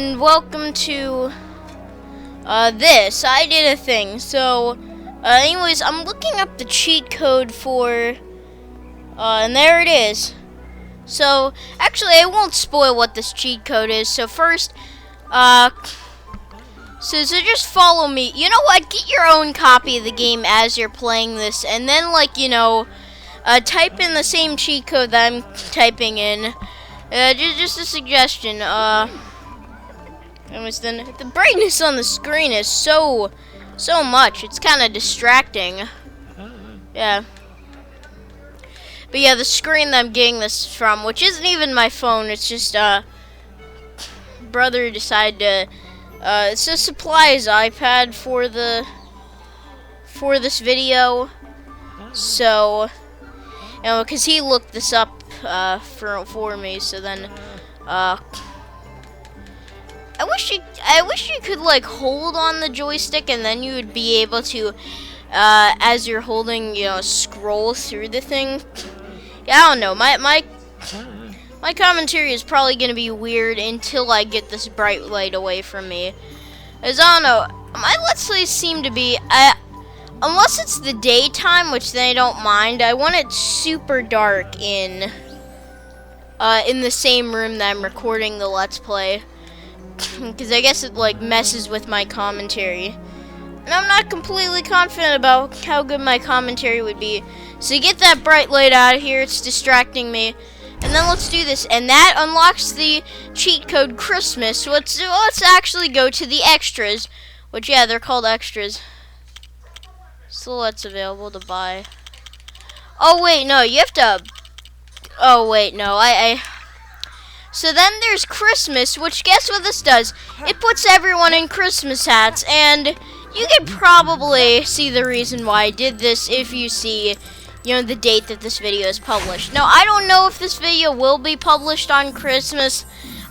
and welcome to this. I did a thing. So, anyways, I'm looking up the cheat code for, and there it is. So, actually, I won't spoil what this cheat code is. So first, so just follow me. You know what? Get your own copy of the game as you're playing this, and then, like, you know, type in the same cheat code that I'm typing in. Just a suggestion. The brightness on the screen is so much. It's kind of distracting. Yeah. But yeah, the screen that I'm getting this from, which isn't even my phone, it's just brother decided to. It's a supplies iPad for this video. So, you know, because he looked this up for me. So then, I wish you could like hold on the joystick and then you would be able to, as you're holding, you know, scroll through the thing. Yeah, I don't know. My commentary is probably gonna be weird until I get this bright light away from me. As I don't know, my Let's Plays seem to be, unless it's the daytime, which they don't mind. I want it super dark in the same room that I'm recording the Let's Play. Because I guess it like messes with my commentary, and I'm not completely confident about how good my commentary would be. So get that bright light out of here, it's distracting me. And then let's do this, and that unlocks the cheat code Christmas. So let's actually go to the extras, which, yeah, they're called extras. So that's available to buy. Oh wait, no, you have to. Oh wait, no, So then there's Christmas, which guess what this does? It puts everyone in Christmas hats, and you can probably see the reason why I did this if you see, you know, the date that this video is published. Now, I don't know if this video will be published on Christmas.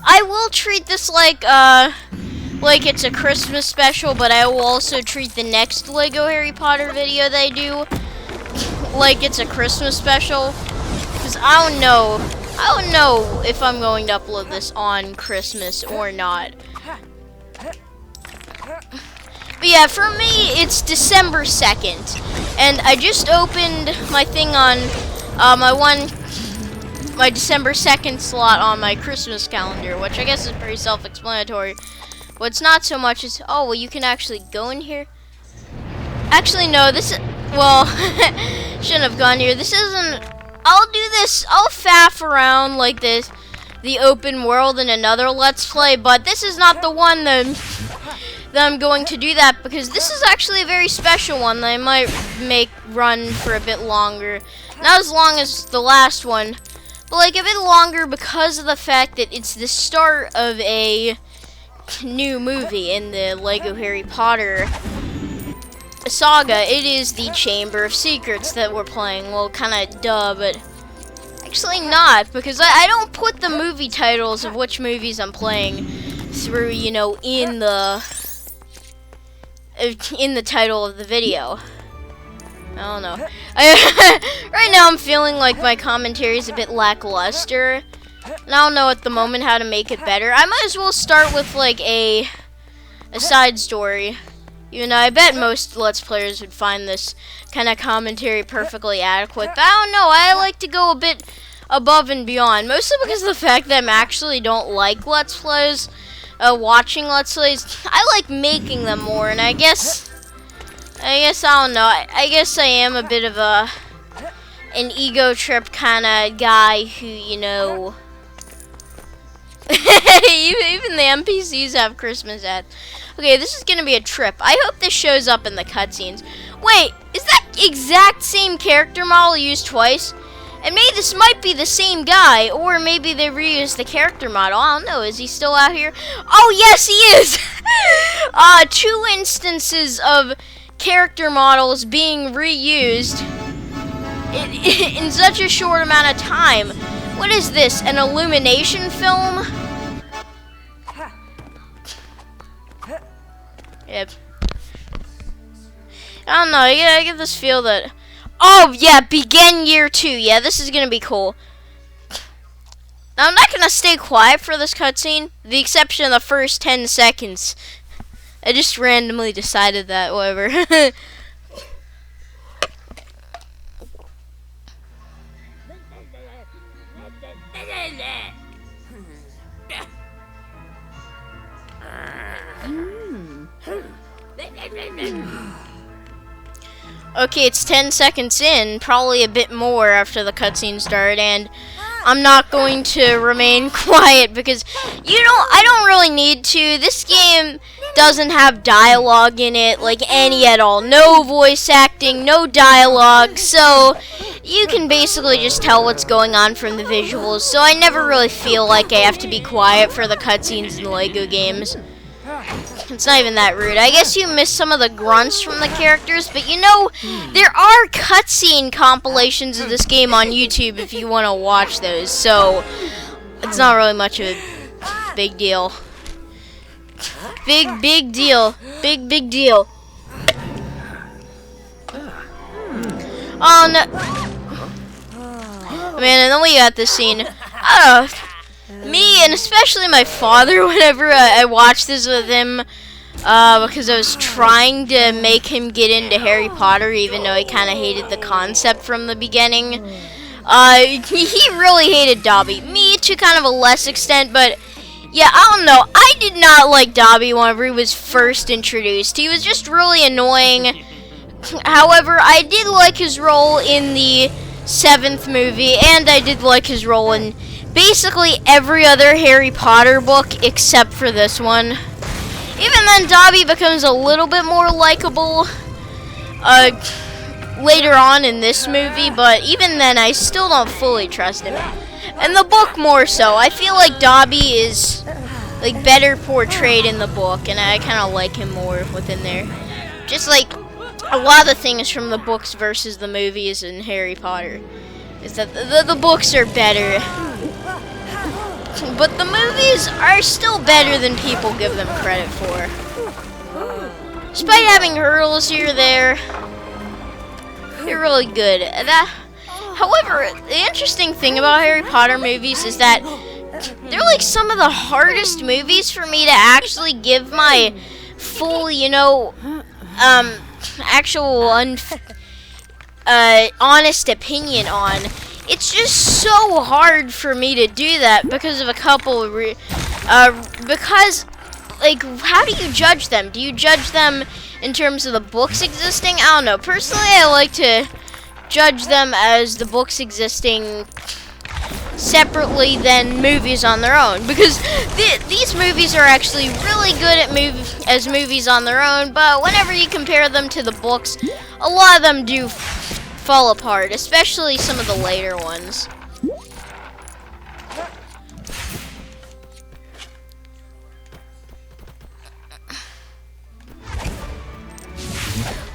I will treat this like it's a Christmas special, but I will also treat the next Lego Harry Potter video they do like it's a Christmas special, because I don't know if I'm going to upload this on Christmas or not. But yeah, for me, it's December 2nd. And I just opened my thing on my December 2nd slot on my Christmas calendar, which I guess is pretty self-explanatory. What's not so much is, oh, well, you can actually go in here. Actually, no, well, shouldn't have gone here. This isn't. I'll do this, I'll faff around like this, the open world in another Let's Play, but this is not the one that I'm going to do that, because this is actually a very special one that I might make run for a bit longer. Not as long as the last one, but like a bit longer because of the fact that it's the start of a new movie in the Lego Harry Potter saga. It is the Chamber of Secrets that we're playing. Well, kind of duh, but actually not, because I don't put the movie titles of which movies I'm playing through, you know, in the title of the video. I don't know. Right now I'm feeling like my commentary is a bit lackluster, and I don't know at the moment how to make it better. I might as well start with like a side story. You know, I bet most Let's Players would find this kind of commentary perfectly adequate. But I don't know, I like to go a bit above and beyond. Mostly because of the fact that I actually don't like Let's Plays, watching Let's Plays. I like making them more, and I guess I don't know. I guess I am a bit of an ego trip kind of guy who, you know, even the NPCs have Christmas hats. Okay, this is gonna be a trip. I hope this shows up in the cutscenes. Wait, is that exact same character model used twice? And maybe this might be the same guy, or maybe they reused the character model. I don't know. Is he still out here? Oh, yes, he is! 2 instances of character models being reused in such a short amount of time. What is this, an illumination film? Yep. I don't know, I get this feel that... Oh, yeah, begin year 2. Yeah, this is gonna be cool. Now, I'm not gonna stay quiet for this cutscene, the exception of the first 10 seconds. I just randomly decided that, whatever. Okay, it's 10 seconds in, probably a bit more after the cutscene started, and I'm not going to remain quiet because, I don't really need to. This game doesn't have dialogue in it, like any at all. No voice acting, no dialogue, so you can basically just tell what's going on from the visuals, so I never really feel like I have to be quiet for the cutscenes in Lego games. It's not even that rude. I guess you missed some of the grunts from the characters, but there are cutscene compilations of this game on YouTube if you want to watch those, so it's not really much of a big deal. Big deal. Big deal. Oh no. Man, and then we got this scene. I don't know. Me, and especially my father, whenever I watched this with him, because I was trying to make him get into Harry Potter, even though he kind of hated the concept from the beginning. He really hated Dobby. Me, to kind of a less extent, but yeah, I don't know. I did not like Dobby whenever he was first introduced. He was just really annoying. However, I did like his role in the 7th movie, and I did like his role in basically every other Harry Potter book except for this one. Even then, Dobby becomes a little bit more likable later on in this movie, but even then, I still don't fully trust him. And the book more so. I feel like Dobby is like better portrayed in the book, and I kind of like him more within there. Just like a lot of things from the books versus the movies in Harry Potter is that the books are better. But the movies are still better than people give them credit for. Despite having hurdles here or there, they're really good. However, the interesting thing about Harry Potter movies is that they're like some of the hardest movies for me to actually give my full, actual honest opinion on. It's just so hard for me to do that because of a couple of because, like, how do you judge them? Do you judge them in terms of the books existing? I don't know. Personally, I like to judge them as the books existing separately than movies on their own, because these movies are actually really good at as movies on their own, but whenever you compare them to the books, a lot of them do fall apart, especially some of the later ones.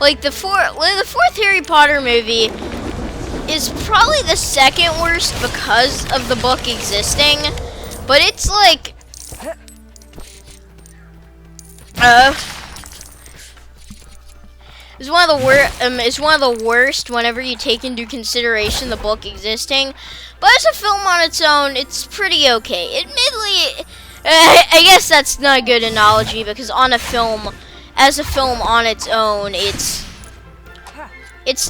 Like the fourth Harry Potter movie is probably the second worst because of the book existing, but it's like it's one of the worst whenever you take into consideration the book existing. But as a film on its own, it's pretty okay. Admittedly, I guess that's not a good analogy, because as a film on its own, it's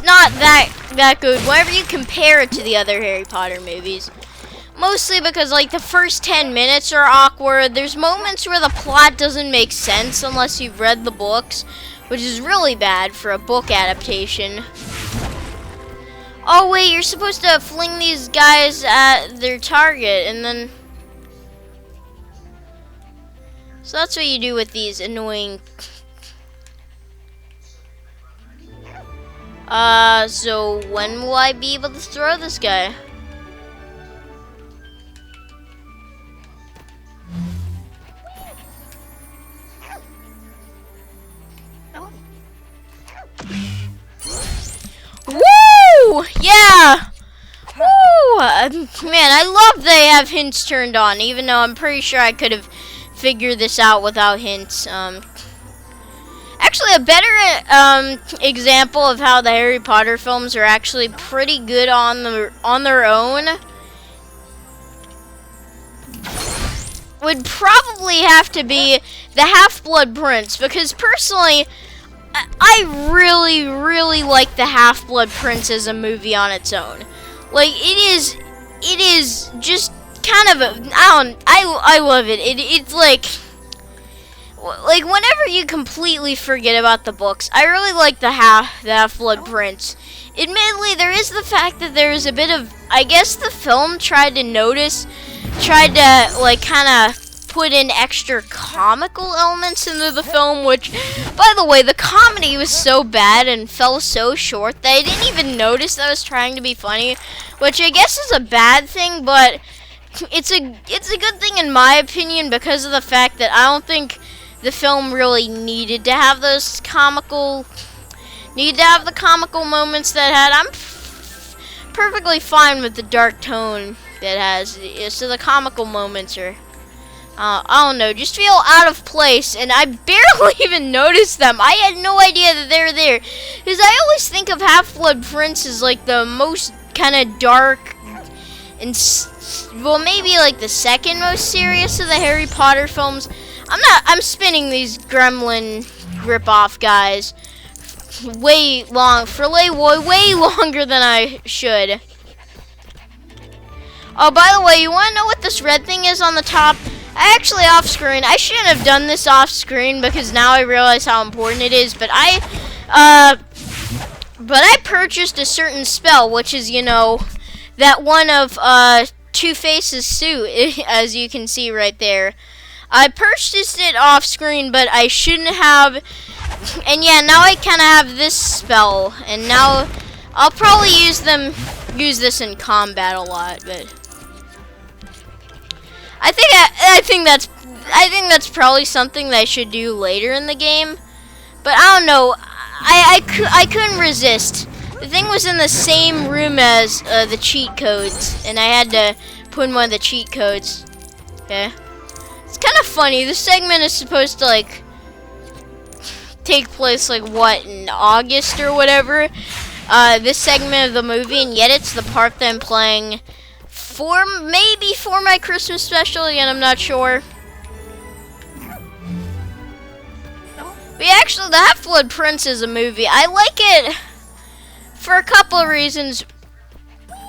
not that good whenever you compare it to the other Harry Potter movies. Mostly because, like, the first 10 minutes are awkward. There's moments where the plot doesn't make sense unless you've read the books, which is really bad for a book adaptation. Oh wait, you're supposed to fling these guys at their target, and then... So that's what you do with these annoying... So when will I be able to throw this guy? Woo! Yeah! Woo! Man, I love they have hints turned on, even though I'm pretty sure I could have figured this out without hints. Actually, a better example of how the Harry Potter films are actually pretty good on their own would probably have to be the Half-Blood Prince, because personally, I really, really like the Half-Blood Prince as a movie on its own. Like, it is just kind of I love it. It's like whenever you completely forget about the books, I really like the Half-Blood Prince. Admittedly, there is the fact that there is a bit of, I guess the film tried to like kind of put in extra comical elements into the film, which, by the way, the comedy was so bad and fell so short that I didn't even notice that I was trying to be funny, which I guess is a bad thing, but it's a good thing in my opinion, because of the fact that I don't think the film really needed to have those comical moments that it had. I'm perfectly fine with the dark tone that it has. So the comical moments are, I don't know, just feel out of place, and I barely even noticed them. I had no idea that they were there, because I always think of Half-Blood Prince as like the most kind of dark and well, maybe like the second most serious of the Harry Potter films. I'm spinning these Gremlin rip-off guys way longer than I should. Oh, by the way, you want to know what this red thing is on the top? Actually, off screen. I shouldn't have done this off screen, because now I realize how important it is. But I purchased a certain spell, which is, you know, that one of Two-Face's suit, as you can see right there. I purchased it off screen, but I shouldn't have. And yeah, now I kind of have this spell, and now I'll probably use this in combat a lot. But I think that's probably something that I should do later in the game. But I don't know. I couldn't resist. The thing was in the same room as the cheat codes, and I had to put in one of the cheat codes. Okay. It's kind of funny. This segment is supposed to like take place like what, in August or whatever. This segment of the movie, and yet it's the part that I'm playing maybe for my Christmas special. Again, I'm not sure. But yeah, actually, the Half-Blood Prince is a movie. I like it for a couple of reasons.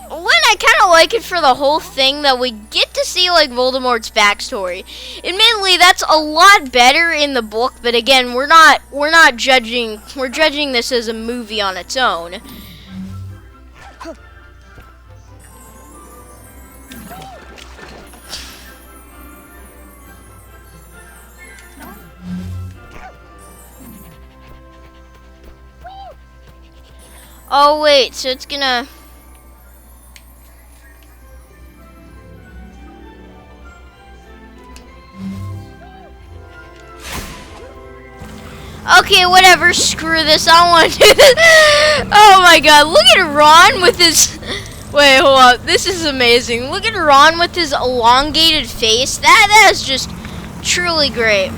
One, I kind of like it for the whole thing that we get to see like Voldemort's backstory. Admittedly, that's a lot better in the book, but again, we're not judging. We're judging this as a movie on its own. Oh wait, so it's gonna. Okay, whatever, screw this, I don't want to do this. Oh my god, look at Ron with his... Wait, hold up, this is amazing. Look at Ron with his elongated face. That is just truly great.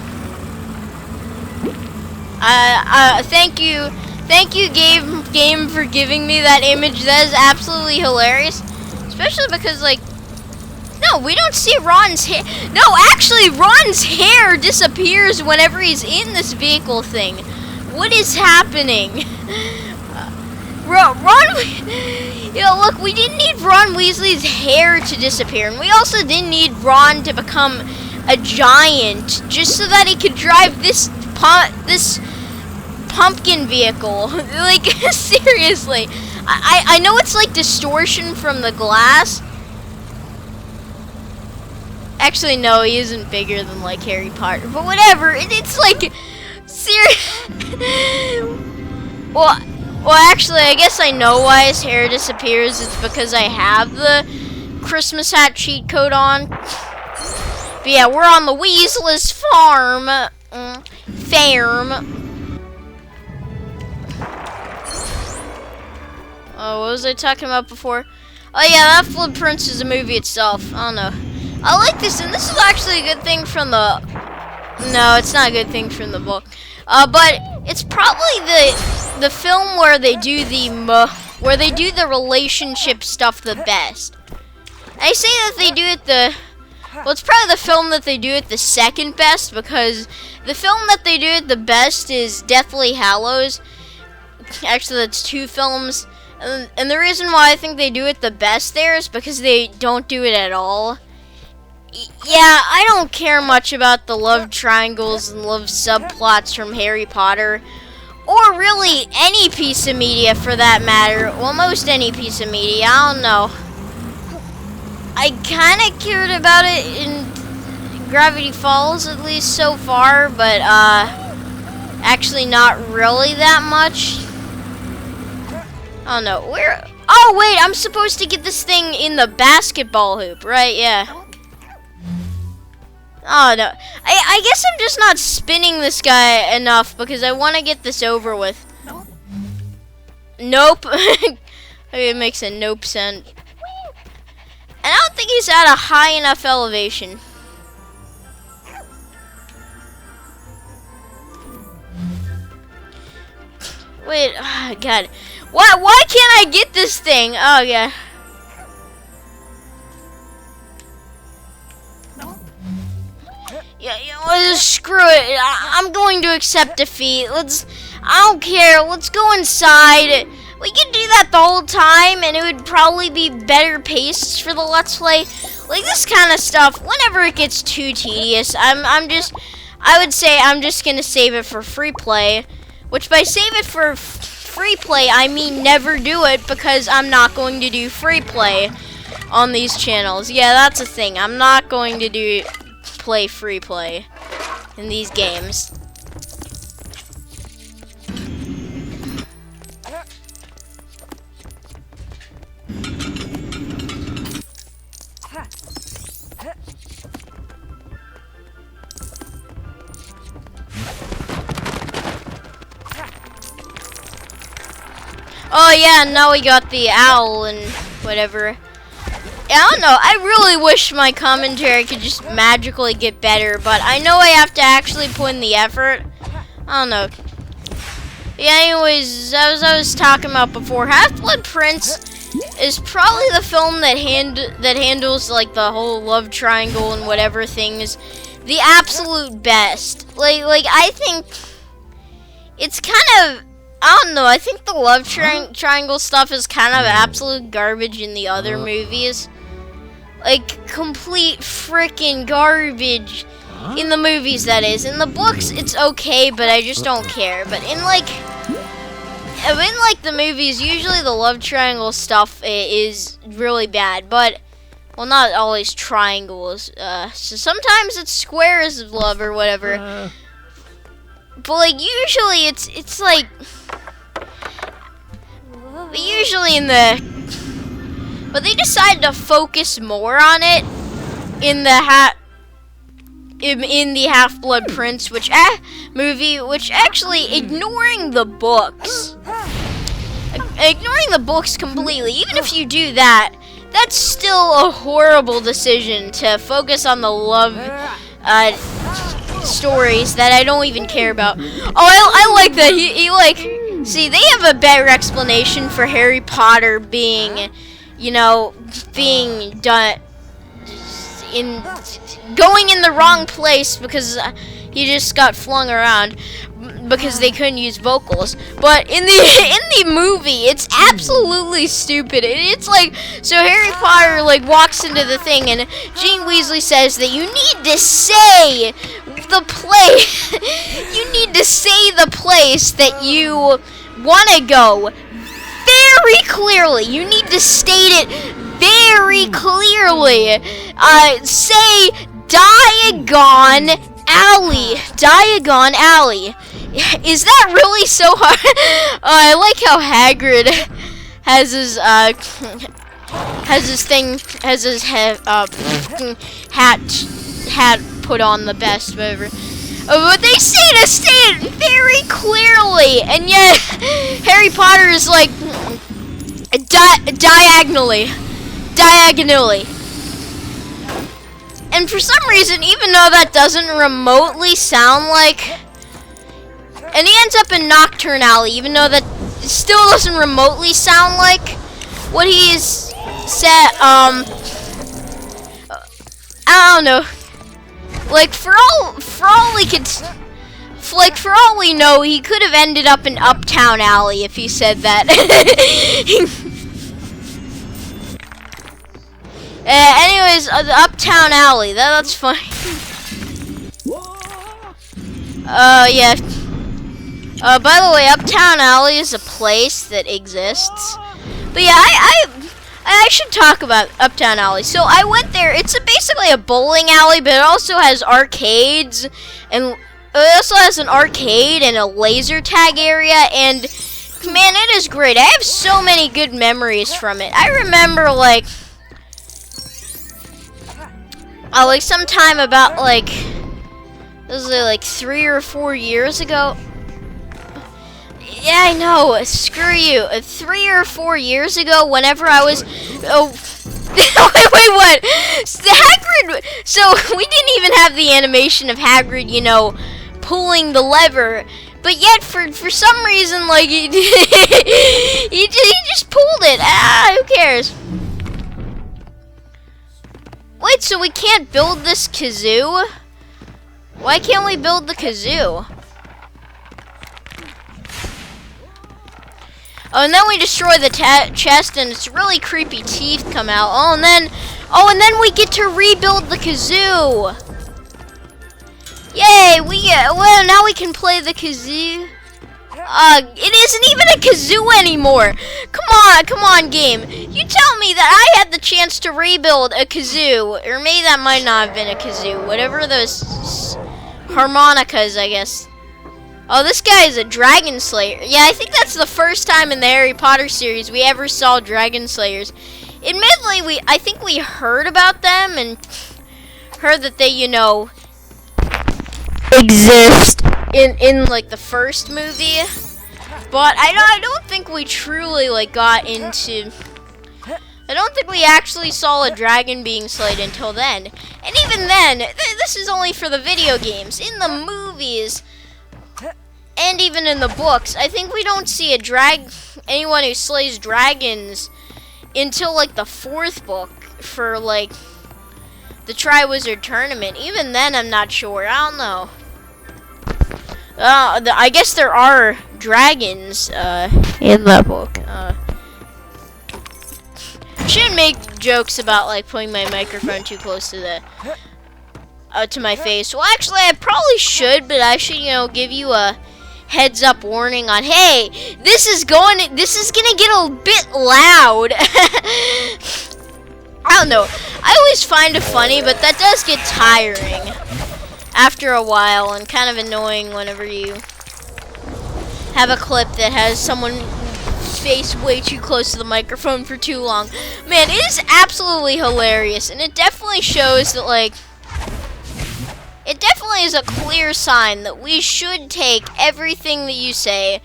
Thank you, game, for giving me that image. That is absolutely hilarious. Especially because, like... No, we don't see Ron's hair. No, actually, Ron's hair disappears whenever he's in this vehicle thing. What is happening? Ron, you know, look, we didn't need Ron Weasley's hair to disappear, and we also didn't need Ron to become a giant just so that he could drive this pumpkin vehicle. Like, seriously. I know it's like distortion from the glass. Actually, no, he isn't bigger than, like, Harry Potter. But whatever, it's like, serious. Well, actually, I guess I know why his hair disappears. It's because I have the Christmas hat cheat code on. But yeah, we're on the Weasley's farm. Oh, what was I talking about before? Oh yeah, Half-Blood Prince is a movie itself. I don't know. I like this, and this is actually a good thing from the... No, it's not a good thing from the book. But it's probably the film where they do the relationship stuff the best. I say that they do it Well, it's probably the film that they do it the second best, because the film that they do it the best is Deathly Hallows. Actually, that's 2 films. And the reason why I think they do it the best there is because they don't do it at all. Yeah, I don't care much about the love triangles and love subplots from Harry Potter. Or really any piece of media for that matter. Well, most any piece of media, I don't know. I kind of cared about it in Gravity Falls, at least so far, but actually not really that much. I don't know, where... Oh, wait, I'm supposed to get this thing in the basketball hoop, right? Yeah. Oh, no. I guess I'm just not spinning this guy enough because I want to get this over with. Nope. It makes a nope sound. And I don't think he's at a high enough elevation. Wait, oh, God. Why can't I get this thing? Oh, yeah. Yeah, well, screw it. I'm going to accept defeat. I don't care. Let's go inside. We can do that the whole time, and it would probably be better paced for the Let's Play. Like, this kind of stuff, whenever it gets too tedious, I would say I'm just gonna save it for free play. Which, by save it for free play, I mean never do it, because I'm not going to do free play on these channels. Yeah, that's a thing. I'm not going to play free play in these games. Oh yeah, now we got the owl and whatever. Yeah, I don't know, I really wish my commentary could just magically get better, but I know I have to actually put in the effort. I don't know. Yeah, anyways, as I was talking about before, Half-Blood Prince is probably the film that handles like the whole love triangle and whatever things the absolute best. Like I think it's kind of, I don't know, I think the love triangle stuff is kind of absolute garbage in the other movies. Like, complete freaking garbage in the movies, that is. In the books, it's okay, but I just don't care. But in the movies, usually the love triangle stuff is really bad. But, well, not always triangles. So sometimes it's squares of love or whatever. But, like, usually it's like... Usually in the... But they decided to focus more on it in the Half-Blood Prince, movie, which actually, ignoring the books completely, even if you do that, that's still a horrible decision to focus on the love stories that I don't even care about. Oh, I like that. He like, see, they have a better explanation for Harry Potter being, you know, being done going in the wrong place because he just got flung around because they couldn't use vocals. But in the movie, it's absolutely stupid. It's like, so Harry Potter like walks into the thing and Gene Weasley says that you need to say the place you need to say the place that you want to go very clearly. You need to state it very clearly. Say Diagon Alley. Diagon Alley. Is that really so hard? I like how Hagrid has his hat put on the best, whatever. But they say to state it very clearly, and yet Harry Potter is like diagonally. And for some reason, even though that doesn't remotely sound like, and he ends up in Nocturne Alley, even though that still doesn't remotely sound like what he's said. I don't know. Like for all we could, like for all we know, he could have ended up in Uptown Alley if he said that. Anyways, the Uptown Alley. That's funny. Yeah. By the way, Uptown Alley is a place that exists. But yeah, I should talk about Uptown Alley. So I went there. It's basically a bowling alley, but it also has arcades, and it also has an arcade and a laser tag area. And man, it is great. I have so many good memories from it. I remember like sometime about like this was like 3 or 4 years ago. Yeah, I know. Screw you. 3 or 4 years ago, whenever I was, wait, what? Hagrid. So we didn't even have the animation of Hagrid, you know, pulling the lever. But yet, for some reason, like he just pulled it. Who cares? Wait, so we can't build this kazoo? Why can't we build the kazoo? Oh, and then we destroy the chest, and it's really creepy teeth come out. Oh, and then we get to rebuild the kazoo. Yay! Well, now we can play the kazoo. It isn't even a kazoo anymore. Come on, game. You tell me that I had the chance to rebuild a kazoo, or maybe that might not have been a kazoo. Whatever those harmonicas, I guess. Oh, this guy is a Dragon Slayer. Yeah, I think that's the first time in the Harry Potter series we ever saw Dragon Slayers. Admittedly, I think we heard about them and heard that they, you know, exist in like the first movie. But I don't think we truly like got into. I don't think we actually saw a dragon being slayed until then. And even then, this is only for the video games. In the movies. And even in the books, I think we don't see anyone who slays dragons until like the 4th book for like the Triwizard Tournament. Even then, I'm not sure. I don't know. I guess there are dragons in the book. I shouldn't make jokes about like putting my microphone too close to my face. Well, actually, I probably should, but I should, you know, give you a heads up warning on, hey, this is gonna get a bit loud. I don't know. I always find it funny, but that does get tiring after a while and kind of annoying whenever you have a clip that has someone's face way too close to the microphone for too long. Man, it is absolutely hilarious, and it definitely shows that like it definitely is a clear sign that we should take everything that you say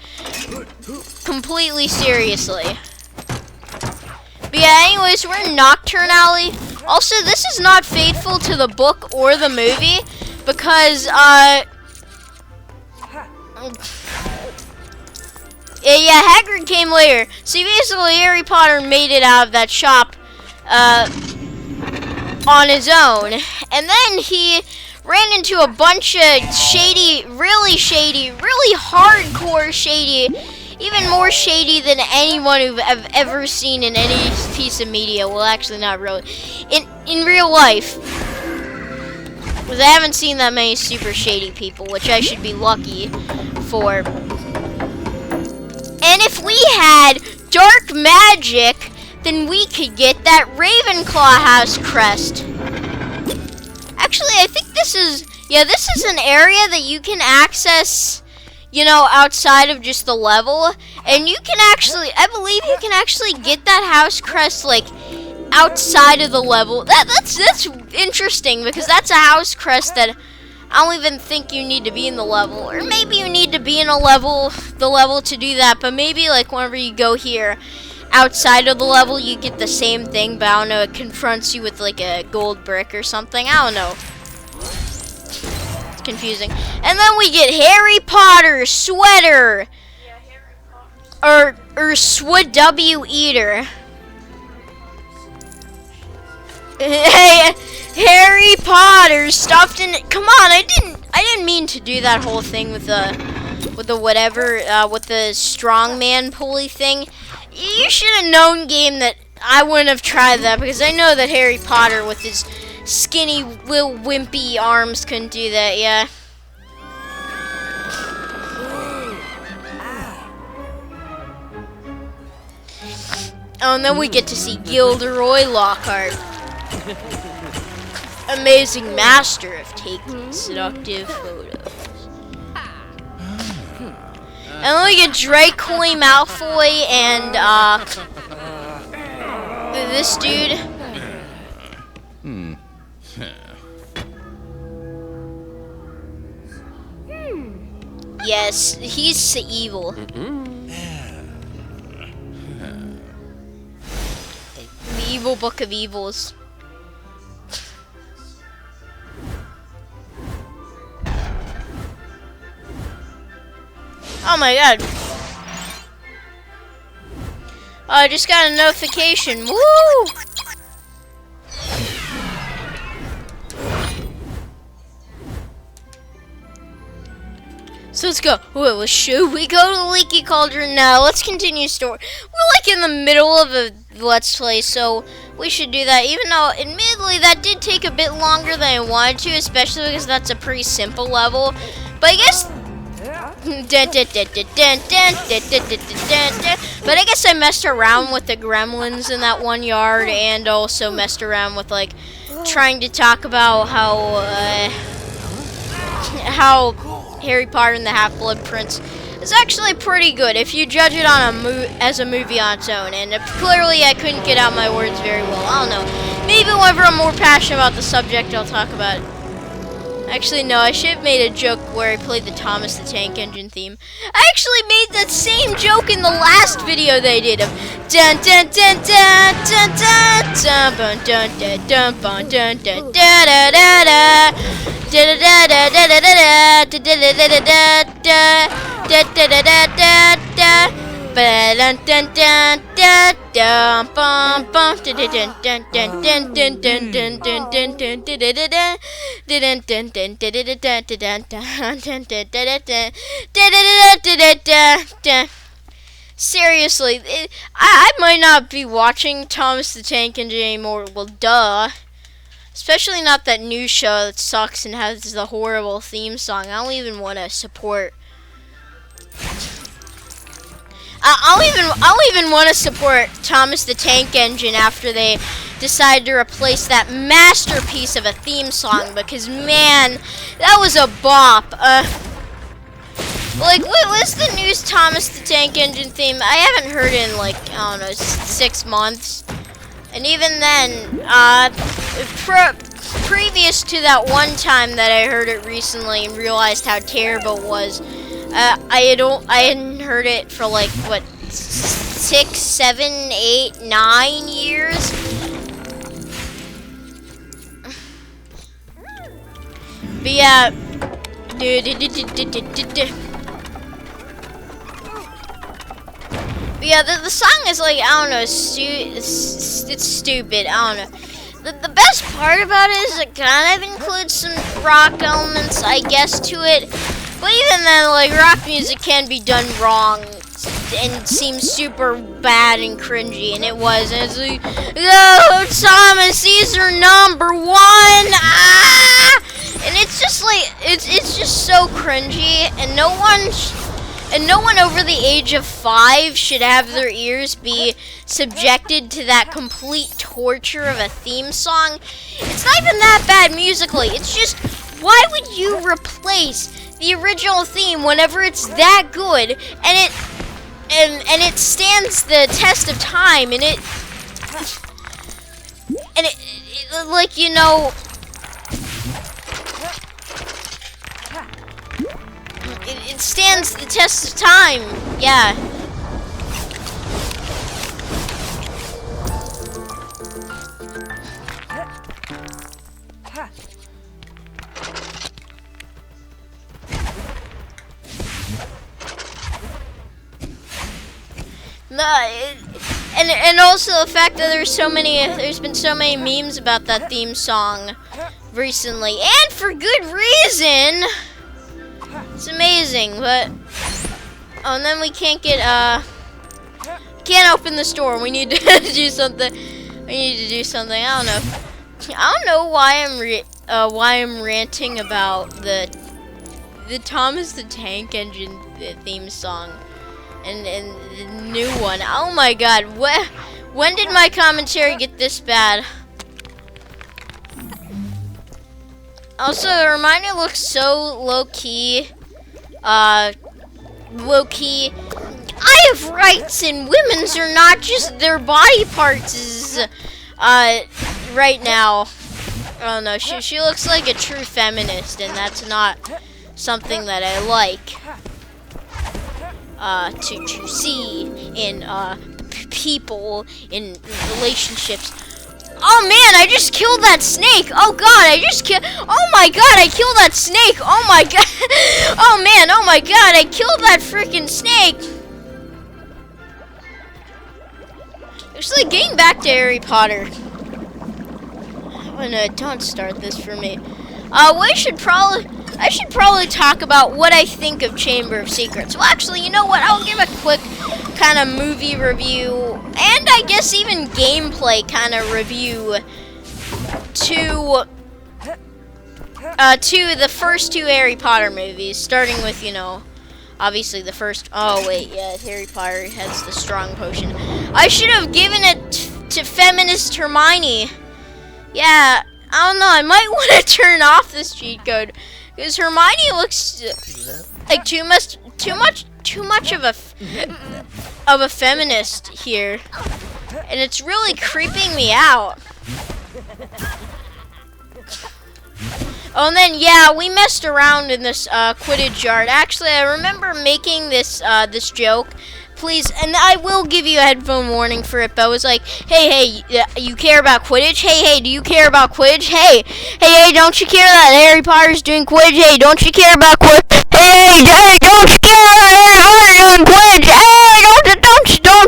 completely seriously. But yeah, anyways, we're in Nocturne Alley. Also, this is not faithful to the book or the movie because, yeah, Hagrid came later. See, basically, Harry Potter made it out of that shop on his own, and then he ran into a bunch of really hardcore shady, even more shady than anyone I've ever seen in any piece of media. Well, actually, not really. In real life, because I haven't seen that many super shady people, which I should be lucky for. And if we had dark magic, then we could get that Ravenclaw house crest. Actually, I think this is an area that you can access, you know, outside of just the level. And you can actually, I believe you can actually get that house crest, like, outside of the level. That's interesting, because that's a house crest that I don't even think you need to be in the level. Or maybe you need to be in the level to do that. But maybe, like, whenever you go here, outside of the level, you get the same thing, but I don't know, it confronts you with like a gold brick or something. I don't know. It's confusing. And then we get Harry Potter sweater. Or Sww Eater. Hey, Harry Potter stuffed in it. Come on, I didn't mean to do that whole thing with the whatever, with the strongman pulley thing. You should have known, game, that I wouldn't have tried that, because I know that Harry Potter with his skinny little wimpy arms couldn't do that. Yeah. Oh, and then we get to see Gilderoy Lockhart, amazing master of taking seductive photos. And then we get Draco Malfoy and this dude. Yes, he's evil. The evil book of evils. Oh my god. Oh, I just got a notification. Woo! So let's go. Well, should we go to the Leaky Cauldron? No, let's continue story. We're like in the middle of a Let's Play, so we should do that. Even though, admittedly, that did take a bit longer than I wanted to, especially because that's a pretty simple level. But I guess... But I guess I messed around with the gremlins in that one yard, and also messed around with, like, trying to talk about how Harry Potter and the Half-Blood Prince is actually pretty good if you judge it on as a movie on its own. And clearly I couldn't get out my words very well. I don't know. Maybe whenever I'm more passionate about the subject, I'll talk about it. Actually, no, I should have made a joke where I played the Thomas the Tank Engine theme. I actually made that same joke in the last video they did of dun dun dun dun dun dun dun dun dun dun dun dun dun da da da da da da da da da da da da da da da da. Dun dun dun dun dun bum bum dun dun dun dun dun dun dun dun dun dun dun dun dun dun. Seriously, I might not be watching Thomas the Tank Engine anymore. Well, duh. Especially not that new show that sucks and has the horrible theme song. I don't even want to support. I'll even want to support Thomas the Tank Engine after they decide to replace that masterpiece of a theme song, because man, that was a bop. Like, what was the new Thomas the Tank Engine theme? I haven't heard it in, like, I don't know, 6 months. And even then, previous to that one time that I heard it recently and realized how terrible it was, I hadn't heard it for like, what, 6, 7, 8, 9 years? But yeah, but yeah, the song is like, I don't know, it's stupid, I don't know. The best part about it is it kind of includes some rock elements, I guess, to it. But even then, like, rock music can be done wrong and seems super bad and cringy, and it was. And it's like, oh, Thomas, these are number 1. Ah! And it's just like, it's just so cringy, and no one over the age of 5 should have their ears be subjected to that complete torture of a theme song. It's not even that bad musically. It's just, why would you replace the original theme whenever it's that good, and it stands the test of time, and it like, you know, it stands the test of time. Yeah. No, And also the fact that there's been so many memes about that theme song recently, and for good reason. It's amazing, but oh, and then we can't can't open the store. We need to do something. I don't know. I don't know why I'm ranting about the Thomas the Tank Engine theme song and the new one. Oh my God! When did my commentary get this bad? Also, the reminder looks so low key. Low key. I have rights, and women's are not just their body parts. Right now. Oh no, she looks like a true feminist, and that's not something that I like to see in people in relationships. Oh man, I just killed that snake. Oh god, oh my god, I killed that snake. Oh my god. Oh man, oh my god, I killed that freaking snake. Actually, getting back to Harry Potter. Oh no, don't start this for me. I should probably talk about what I think of Chamber of Secrets. Well, actually, you know what? I'll give a quick kind of movie review, and I guess even gameplay kind of review to the first two Harry Potter movies, starting with, you know, obviously the first. Oh wait, yeah, Harry Potter has the strong potion. I should have given it to feminist Hermione. Yeah, I don't know. I might want to turn off this cheat code because Hermione looks like too much of a feminist here, and it's really creeping me out. Oh, and then yeah, we messed around in this Quidditch yard. Actually, I remember making this this joke. Please, and I will give you a headphone warning for it, but I was like, hey, you care about Quidditch? Hey, do you care about Quidditch? Hey, don't you care that Harry Potter's doing Quidditch? Hey, don't you care about Quidditch? Hey, don't you care about Harry Potter doing Quidditch? Hey,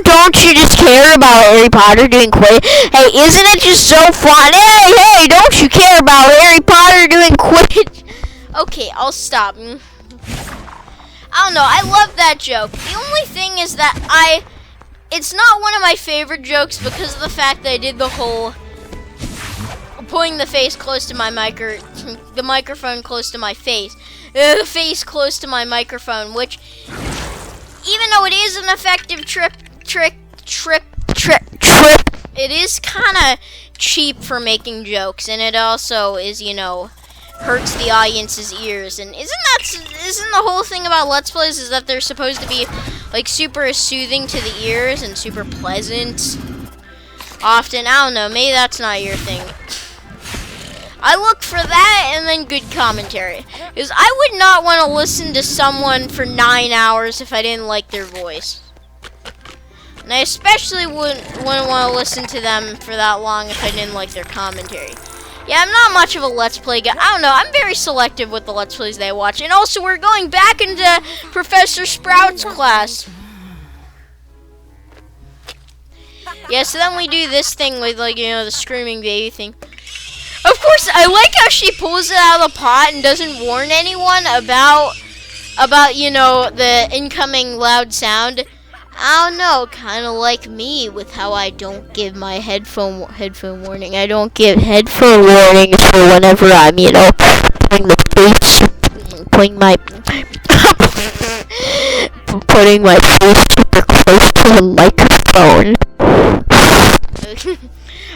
don't you just care about Harry Potter doing Quidditch? Hey, isn't it just so fun? Hey, don't you care about Harry Potter doing Quidditch? Okay, I'll stop. I don't know, I love that joke. The only thing is that it's not one of my favorite jokes because of the fact that I did the whole putting the face close to my the microphone close to my face. The face close to my microphone, which, even though it is an effective trick, it is kind of cheap for making jokes, and it also is, you know, hurts the audience's ears. And isn't the whole thing about Let's Plays is that they're supposed to be like super soothing to the ears and super pleasant often? I don't know, maybe that's not your thing. I look for that and then good commentary, because I would not want to listen to someone for 9 hours if I didn't like their voice, and I especially wouldn't want to listen to them for that long if I didn't like their commentary. Yeah, I'm not much of a Let's Play guy. I don't know, I'm very selective with the Let's Plays that I watch. And also, we're going back into Professor Sprout's class. Yeah, so then we do this thing with, like, you know, the screaming baby thing. Of course, I like how she pulls it out of the pot and doesn't warn anyone about you know, the incoming loud sound. I don't know, kind of like me with how I don't give my headphone warning. I don't give headphone warnings for whenever I'm, you know, putting my face super close to the microphone.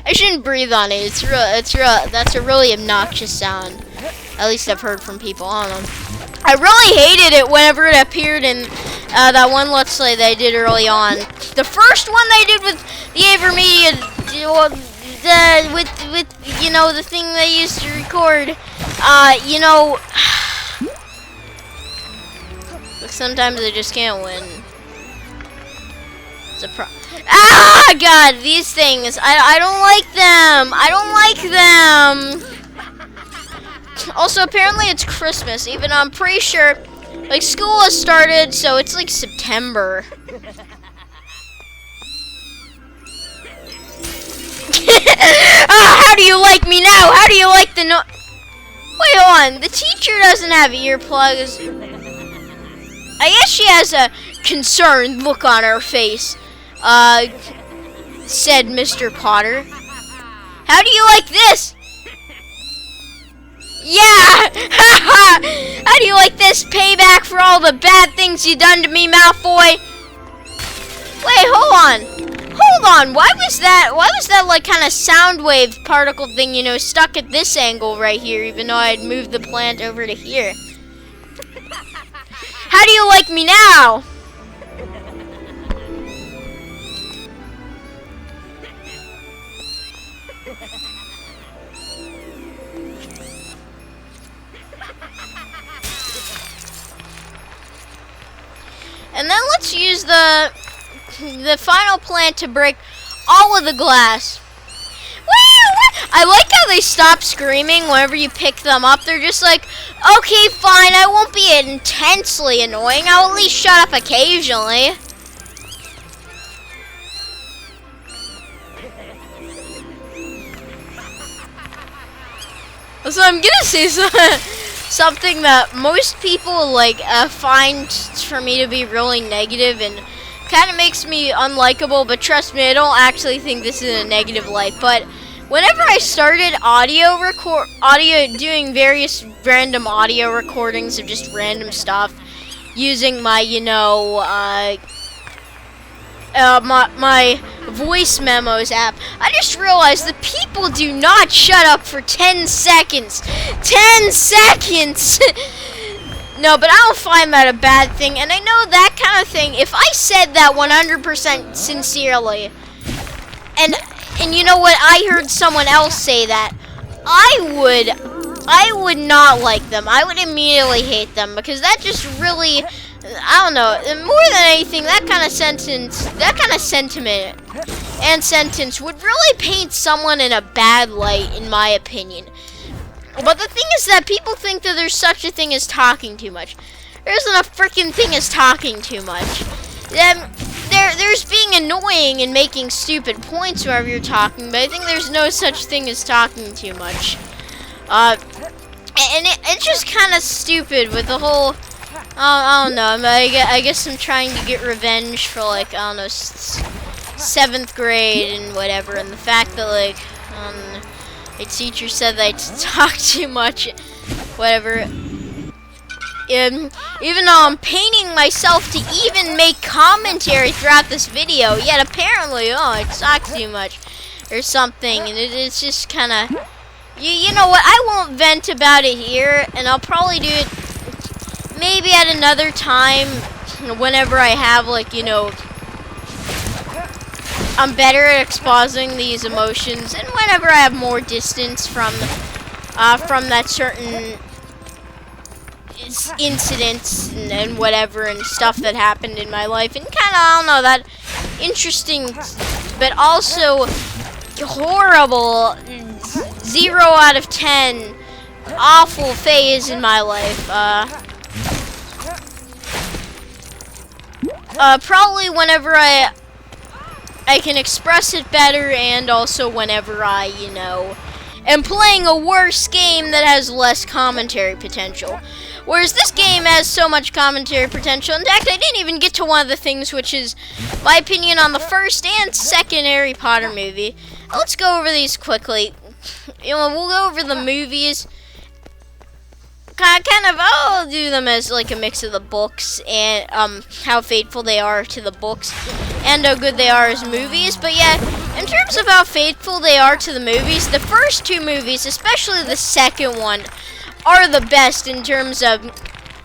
I shouldn't breathe on it. That's a really obnoxious sound. At least I've heard from people. I don't know. I really hated it whenever it appeared in that one Let's Play that I did early on. The first one they did with the Avermedia, with you know, the thing they used to record. You know, sometimes I just can't win. It's a Ah, God, these things. I don't like them. I don't like them. Also, apparently it's Christmas, even though I'm pretty sure, like, school has started, so it's like September. like me now? How do you like the no? Wait, hold on. The teacher doesn't have earplugs. I guess she has a concerned look on her face. Said Mr. Potter. How do you like this? Yeah! How do you like this? Payback for all the bad things you done to me, Malfoy? Wait, hold on. Hold on. Why was that like kind of sound wave particle thing, you know, stuck at this angle right here, even though I'd moved the plant over to here? How do you like me now? And then let's use the final plant to break all of the glass. I like how they stop screaming whenever you pick them up. They're just like, okay, fine, I won't be intensely annoying. I'll at least shut up occasionally. So I'm gonna say something that most people find for me to be really negative and kind of makes me unlikable, but trust me, I don't actually think this is a negative light. But whenever I started doing various random audio recordings of just random stuff using my, my voice memos app, I just realized that people do not shut up for 10 seconds. 10 seconds! No, but I don't find that a bad thing, and I know that kind of thing, if I said that 100% sincerely, and you know what, I heard someone else say that, I would not like them. I would immediately hate them, because that just really, I don't know, more than anything, that kind of sentiment and sentence would really paint someone in a bad light, in my opinion. But the thing is that people think that there's such a thing as talking too much. There isn't a freaking thing as talking too much. There's being annoying and making stupid points whenever you're talking, but I think there's no such thing as talking too much. And it's just kind of stupid with the whole, I don't know, I guess I'm trying to get revenge for, I don't know, 7th grade and whatever, and the fact that, my teacher said that I talk too much, whatever. Even though I'm painting myself to even make commentary throughout this video, yet apparently, I talk too much or something, and it's just kind of, you know what, I won't vent about it here, and I'll probably do it maybe at another time, whenever I have, I'm better at exposing these emotions, and whenever I have more distance from that certain incidents and whatever and stuff that happened in my life, and kind of, I don't know, that interesting but also horrible 0 out of 10 awful phase in my life. Probably whenever I can express it better, and also whenever I, am playing a worse game that has less commentary potential. Whereas this game has so much commentary potential. In fact, I didn't even get to one of the things, which is my opinion on the first and second Harry Potter movie. Let's go over these quickly. We'll go over the movies. I'll do them as a mix of the books and how faithful they are to the books and how good they are as movies. But yeah, in terms of how faithful they are to the movies, the first 2 movies, especially the second one, are the best in terms of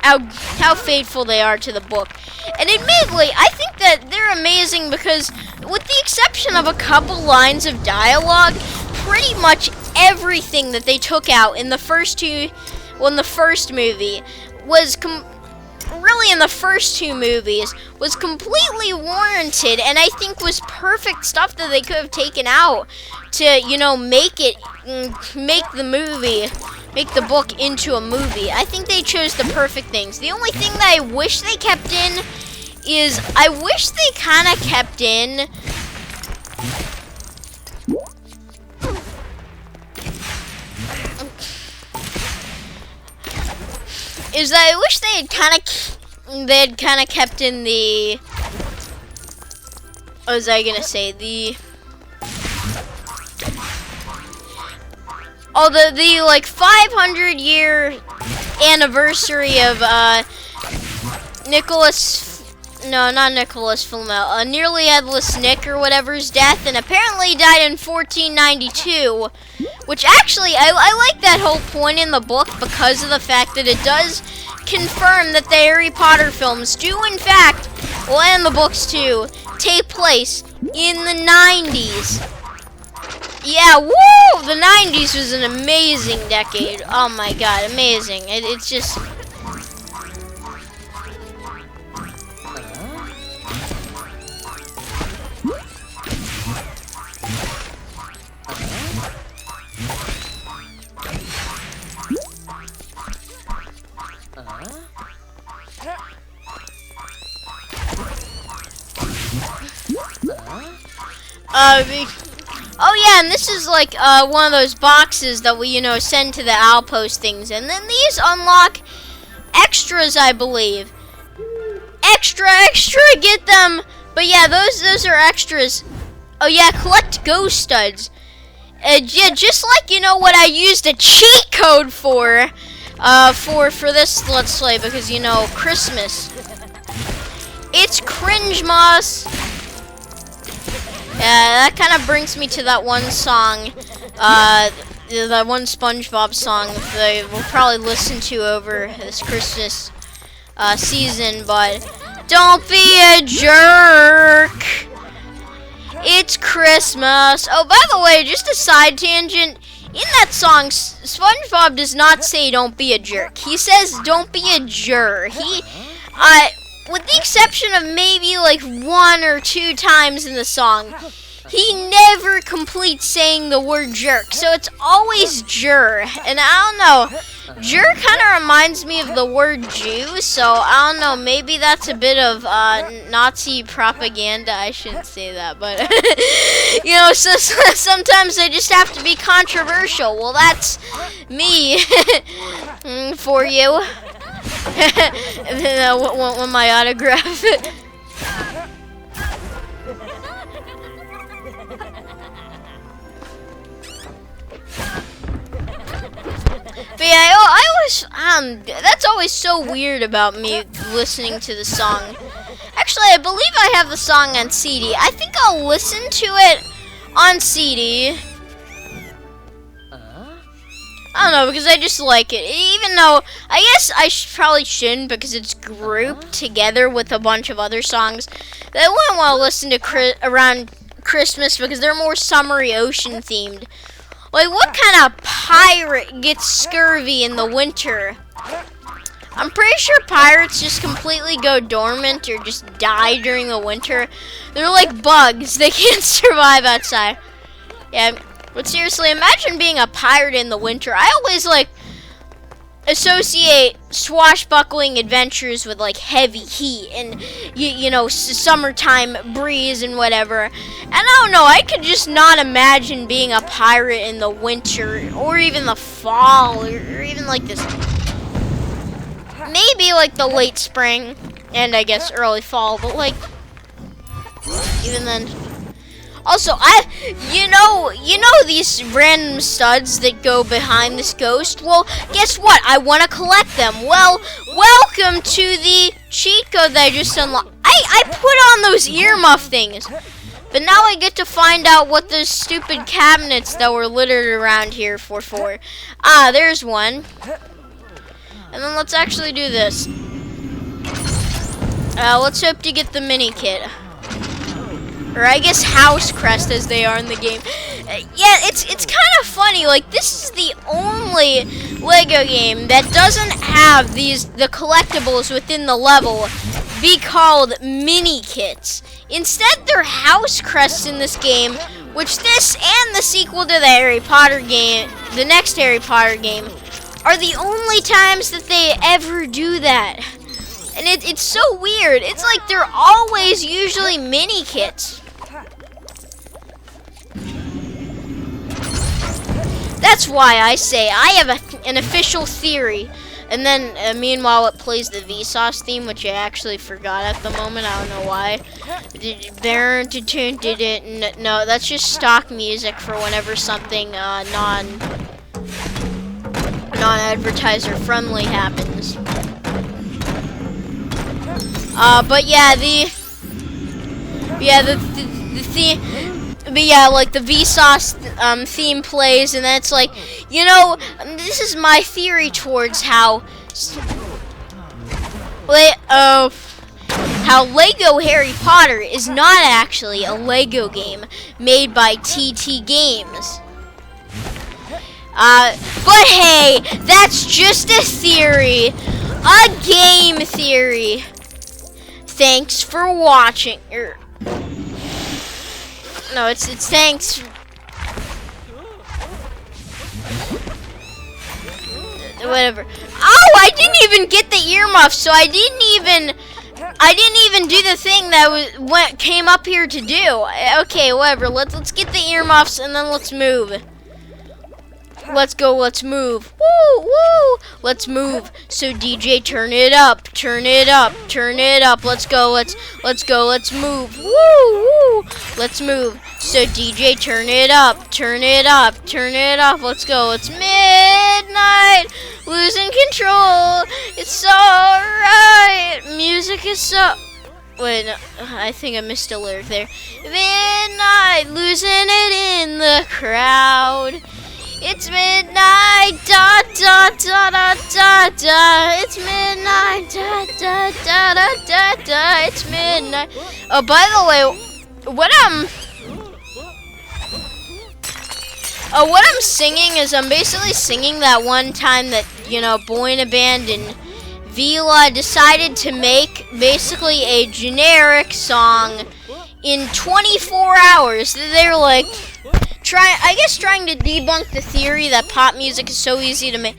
how faithful they are to the book. And admittedly, I think that they're amazing because, with the exception of a couple lines of dialogue, pretty much everything that they took out in the first 2 in the first movie was really in the first 2 movies was completely warranted, and I think was perfect stuff that they could have taken out to, make the book into a movie. I think they chose the perfect things. The only thing that I wish they kept in is I wish they kind of kept in is that I wish they'd kind of kept in the. What was I gonna say? The like 500-year anniversary of not Nicholas Flamel, Nearly Headless Nick or whatever's death, and apparently he died in 1492, which actually, I like that whole point in the book because of the fact that it does confirm that the Harry Potter films do in fact, well, and the books too, take place in the 90s. Yeah, woo! The 90s was an amazing decade. Oh my god, amazing. It's just... Oh yeah, and this is like one of those boxes that we, send to the outpost things, and then these unlock extras, I believe. Extra, get them. But yeah, those are extras. Oh yeah, collect ghost studs. Yeah, just like what I used a cheat code for this Let's Play, because Christmas. It's cringe moss. Yeah, that kind of brings me to that one song, that one SpongeBob song that we'll probably listen to over this Christmas season, but don't be a jerk. It's Christmas. Oh, by the way, just a side tangent. In that song, SpongeBob does not say don't be a jerk. He says don't be a jur. With the exception of maybe like 1 or 2 times in the song, he never completes saying the word jerk. So it's always jur. And I don't know, jur kind of reminds me of the word Jew. So I don't know, maybe that's a bit of Nazi propaganda. I shouldn't say that, but so sometimes they just have to be controversial. Well, that's me for you. And then I want my autograph. But yeah, I always, that's always so weird about me listening to the song. Actually, I believe I have the song on CD. I think I'll listen to it on CD. I don't know, because I just like it. Even though, I guess I probably shouldn't, because it's grouped together with a bunch of other songs that I wouldn't want to listen to around Christmas, because they're more summery ocean themed. Like, what kind of pirate gets scurvy in the winter? I'm pretty sure pirates just completely go dormant or just die during the winter. They're like bugs. They can't survive outside. Yeah. But seriously, imagine being a pirate in the winter. I always associate swashbuckling adventures with like heavy heat and summertime breeze and whatever. And I don't know, I could just not imagine being a pirate in the winter or even the fall or even like this. Maybe like the late spring and I guess early fall, but like even then. Also, you know these random studs that go behind this ghost? Well, guess what? I want to collect them. Well, welcome to the cheat code that I just unlocked. I put on those earmuff things. But now I get to find out what those stupid cabinets that were littered around here for. Ah, there's one. And then let's actually do this. Let's hope to get the mini kit. Or I guess house crest as they are in the game. Yeah, it's kind of funny. Like, this is the only Lego game that doesn't have the collectibles within the level be called mini kits. Instead, they're house crests in this game, which this and the sequel to the Harry Potter game, the next Harry Potter game, are the only times that they ever do that. And it's so weird. It's like they're always usually mini kits. That's why I say I have an official theory And then, meanwhile, it plays the Vsauce theme, which I actually forgot at the moment. I don't know why. No, that's just stock music for whenever something non-advertiser friendly happens. But yeah, the theme. But yeah, like the Vsauce theme plays, and that's like, you know, this is my theory towards how Lego Harry Potter is not actually a Lego game made by TT Games. But hey, that's just a theory, a game theory. Thanks for watching. No, it's thanks. Whatever. Oh, I didn't even get the earmuffs, so I didn't even do the thing that came up here to do. Okay, whatever. Let's get the earmuffs and then let's move. Let's go, let's move. Woo, woo. Let's move. So DJ, turn it up, turn it up, turn it up. Let's go, let's go, let's move. Woo, woo. Let's move. So DJ, turn it up, turn it up, turn it up. Let's go. It's midnight. Losing control. It's alright. Music is so. Wait, no, I think I missed a lyric there. Midnight, losing it in the crowd. It's midnight, da da da da da da. It's midnight, da da da da da da. It's midnight. Oh, by the way, what I'm singing is I'm basically singing that one time that, you know, Boyna Band and Vila decided to make basically a generic song in 24 hours. They were like, trying to debunk the theory that pop music is so easy to make.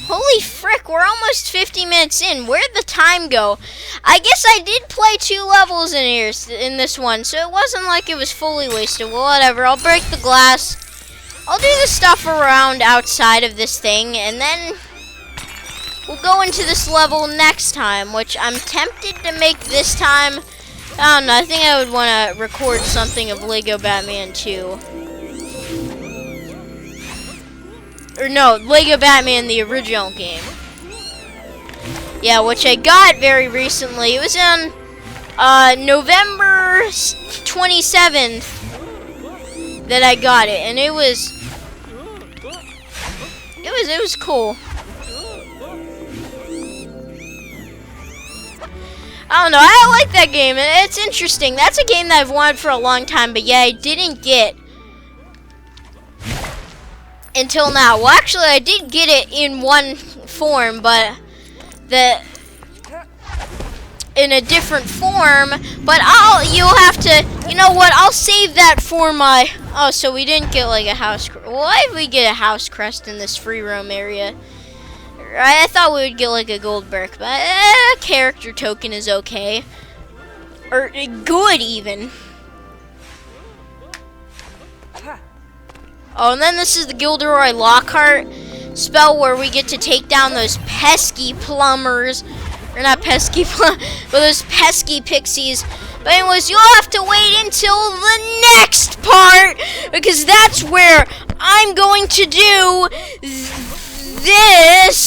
Holy frick, we're almost 50 minutes in. Where'd the time go? I guess I did play 2 levels in here, in this one, so it wasn't like it was fully wasted. Well, whatever, I'll break the glass. I'll do the stuff around outside of this thing, and then we'll go into this level next time, which I'm tempted to make this time. I don't know, I think I would want to record something of Lego Batman 2. Or no, Lego Batman, the original game. Yeah, which I got very recently. It was on November 27th that I got it, and it was cool. I don't know, I like that game, and it's interesting. That's a game that I've wanted for a long time, but yeah, I didn't get until now. Well, actually, I did get it in one form, but in a different form. But you'll have to, you know what? I'll save that for my. Oh, so we didn't get like a house. Why did we get a house crest in this free roam area? I thought we would get like a gold brick, but a character token is okay, or good even. Oh, and then this is the Gilderoy Lockhart spell where we get to take down those pesky plumbers. Or not pesky but those pesky pixies. But anyways, you'll have to wait until the next part, because that's where I'm going to do this.